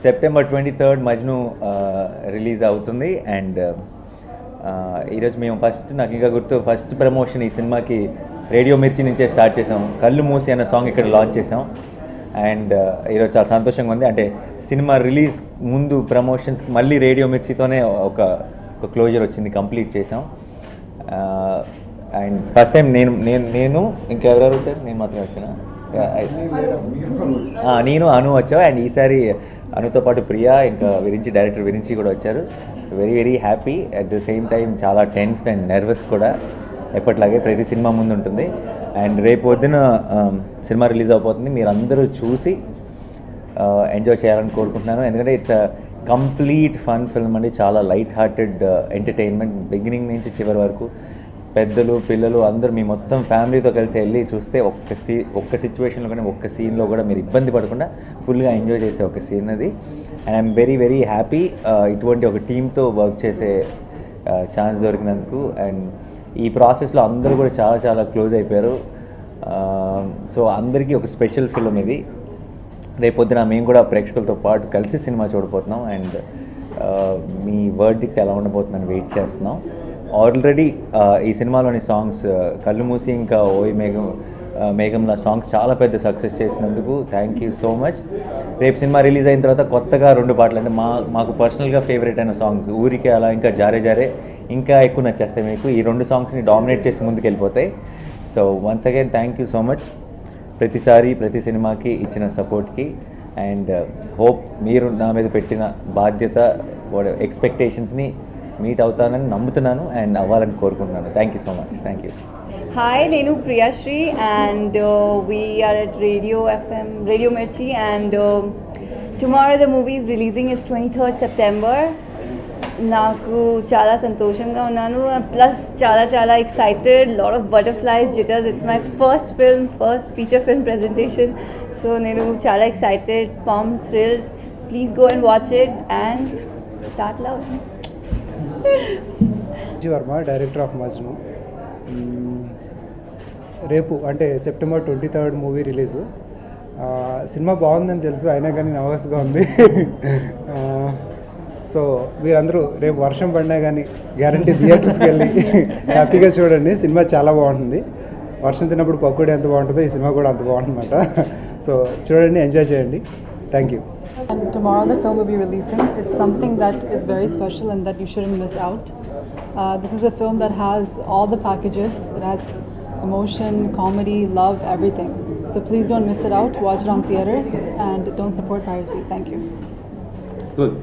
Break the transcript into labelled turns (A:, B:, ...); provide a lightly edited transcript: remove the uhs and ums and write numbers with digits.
A: September 23rd Majnu release అవుతుంది. And ఈరోజు మేము నాకు ఇంకా గుర్తు ఫస్ట్ ప్రమోషన్ ఈ సినిమాకి రేడియో మిర్చి నుంచే స్టార్ట్ చేసాం. కళ్ళు మూసి అన్న సాంగ్ ఇక్కడ లాంచ్ చేసాం. అండ్ ఈరోజు చాలా సంతోషంగా ఉంది. అంటే సినిమా రిలీజ్ ముందు ప్రమోషన్స్కి మళ్ళీ రేడియో మిర్చితోనే ఒక క్లోజర్ వచ్చింది, కంప్లీట్ చేసాం. అండ్ ఫస్ట్ టైం నేను ఇంకెవరెవరు వచ్చారు? నేను మాత్రమే వచ్చినా. నేను అను వచ్చావు. అండ్ ఈసారి అనుతో పాటు ప్రియా, ఇంకా డైరెక్టర్ విరించి కూడా వచ్చారు. Very very happy. At the same time చాలా టెన్స్డ్ అండ్ నర్వస్ కూడా, ఎప్పటిలాగే ప్రతి సినిమా ముందు ఉంటుంది. అండ్ రేపు పొద్దున సినిమా రిలీజ్ అయిపోతుంది. మీరు అందరూ చూసి ఎంజాయ్ చేయాలని కోరుకుంటున్నాను. ఎందుకంటే ఇట్స్ కంప్లీట్ ఫన్ ఫిల్మ్ అండి. చాలా లైట్ హార్టెడ్ ఎంటర్టైన్మెంట్ బిగినింగ్ నుంచి చివరి వరకు. పెద్దలు పిల్లలు అందరూ మీ మొత్తం ఫ్యామిలీతో కలిసి వెళ్ళి చూస్తే ఒక్క సిచ్యువేషన్లో కానీ ఒక్క సీన్లో కూడా మీరు ఇబ్బంది పడకుండా ఫుల్గా ఎంజాయ్ చేసే ఒక సీన్ అది. And I'm very very happy ఇటువంటి ఒక టీంతో వర్క్ చేసే ఛాన్స్ దొరికినందుకు. అండ్ ఈ ప్రాసెస్లో అందరూ కూడా చాలా చాలా క్లోజ్ అయిపోయారు. సో అందరికీ ఒక స్పెషల్ ఫిల్మ్ ఇది. రేపొద్దున మేము కూడా ప్రేక్షకులతో పాటు కలిసి సినిమా చూడబోతున్నాం. అండ్ మీ వర్డిక్ట్ ఎలా ఉండబోతుందని వెయిట్ చేస్తున్నాం. ఆల్రెడీ ఈ సినిమాలోని సాంగ్స్ కళ్ళు మూసి ఇంకా ఓయ్ మేఘంలా సాంగ్స్ చాలా పెద్ద సక్సెస్ చేసినందుకు థ్యాంక్ యూ సో మచ్. రేపు సినిమా రిలీజ్ అయిన తర్వాత కొత్తగా 2 పాటలు, అంటే మాకు పర్సనల్గా ఫేవరెట్ అయిన సాంగ్స్ ఊరికే అలా, ఇంకా జారే జారే ఇంకా ఎక్కువ నచ్చేస్తాయి మీకు. ఈ 2 సాంగ్స్ని డామినేట్ చేసి ముందుకు వెళ్ళిపోతాయి. So once again thank you so much ప్రతిసారి ప్రతి సినిమాకి ఇచ్చిన సపోర్ట్కి. అండ్ హోప్ మీరు నా మీద పెట్టిన బాధ్యత ఎక్స్పెక్టేషన్స్ని మీట్ అవుతానని నమ్ముతున్నాను అండ్ అవ్వాలని కోరుకుంటున్నాను. Thank you so much. Thank you.
B: Hi, Nenu Priyashri, and we are at Radio FM, Radio Mirchi, and tomorrow the movie is releasing is 23rd September. నాకు చాలా సంతోషంగా ఉన్నాను, ప్లస్ చాలా చాలా excited, lot of butterflies, jitters. It's my first feature film presentation. So నేను చాలా excited, pumped, thrilled. Please go and watch it and start love.
C: Varma, director of Majnu. రేపు అంటే September 23rd movie release. Cinema బాగుందని తెలుసు, అయినా కానీ నర్వస్గా ఉంది. సో మీరందరూ రేపు వర్షం పడినా కానీ గ్యారంటీ థియేటర్స్కి వెళ్ళి హ్యాపీగా చూడండి. సినిమా చాలా బాగుంటుంది. వర్షం తిన్నప్పుడు పకోడీ ఎంత బాగుంటుందో ఈ సినిమా కూడా అంత బాగుంటుందన్నమాట. సో చూడండి, ఎంజాయ్ చేయండి. Thank you.
D: And tomorrow the film will be releasing. It's something that is very special and that you shouldn't miss out. This is a film that has all the packages. It has emotion, comedy, love, everything. So please don't miss it out. Watch it on theaters and don't support piracy. Thank you.
A: Good.